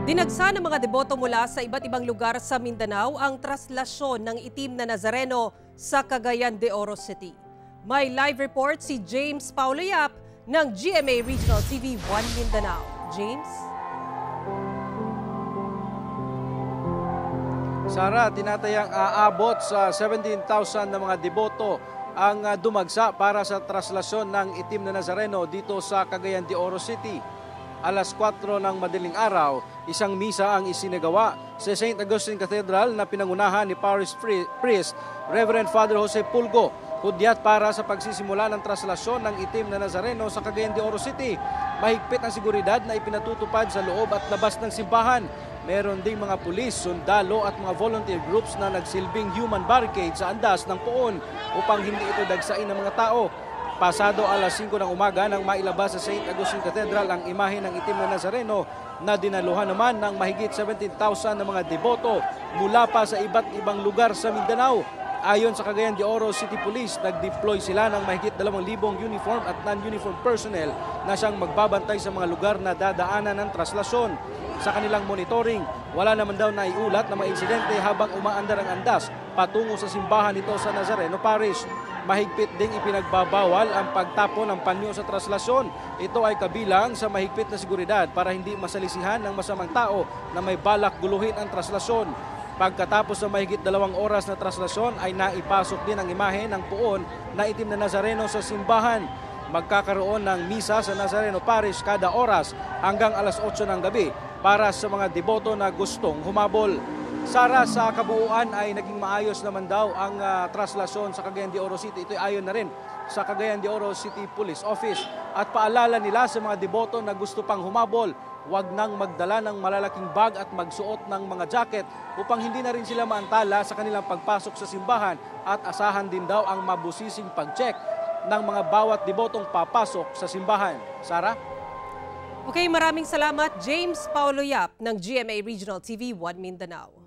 Dinagsa ng mga deboto mula sa iba't ibang lugar sa Mindanao ang traslasyon ng itim na Nazareno sa Cagayan de Oro City. May live report si James Paulo Yap ng GMA Regional TV 1 Mindanao. James? Sara, tinatayang aabot sa 17,000 na mga deboto ang dumagsa para sa traslasyon ng itim na Nazareno dito sa Cagayan de Oro City. Alas 4 ng madaling araw, isang misa ang isinagawa sa St. Augustine Cathedral na pinangunahan ni Parish Priest Reverend Father Jose Pulgo, hudyat para sa pagsisimula ng traslasyon ng itim na Nazareno sa Cagayan de Oro City. Mahigpit ang seguridad na ipinatutupad sa loob at labas ng simbahan. Meron ding mga pulis, sundalo at mga volunteer groups na nagsilbing human barricade sa andas ng poon upang hindi ito dagsain ng mga tao. Pasado alas 5 ng umaga nang mailabas sa St. Augustine Cathedral ang imahe ng itim na Nazareno na dinaluhan naman ng mahigit 17,000 na mga deboto mula pa sa iba't ibang lugar sa Mindanao. Ayon sa Cagayan de Oro City Police, nag-deploy sila ng mahigit 2,000 uniform at non-uniform personnel na siyang magbabantay sa mga lugar na dadaanan ng traslasyon. Sa kanilang monitoring, wala naman daw naiulat na mga insidente habang umaandar ang andas patungo sa simbahan nito sa Nazareno Parish. Mahigpit ding ipinagbabawal ang pagtapon ng panyo sa traslasyon. Ito ay kabilang sa mahigpit na seguridad para hindi masalisihan ng masamang tao na may balak guluhin ang traslasyon. Pagkatapos ng mahigit 2 oras na traslasyon ay naipasok din ang imahe ng puon na itim na Nazareno sa simbahan. Magkakaroon ng misa sa Nazareno Parish kada oras hanggang alas 8 ng gabi para sa mga deboto na gustong humabol. Sara, sa kabuuan ay naging maayos naman daw ang traslasyon sa Cagayan de Oro City. Ito ay ayon na rin sa Cagayan de Oro City Police Office. At paalala nila sa mga deboto na gusto pang humabol, huwag nang magdala ng malalaking bag at magsuot ng mga jacket upang hindi na rin sila maantala sa kanilang pagpasok sa simbahan at asahan din daw ang mabusising pag-check ng mga bawat debotong papasok sa simbahan. Sara? Okay, maraming salamat James Paulo Yap ng GMA Regional TV 1 Mindanao.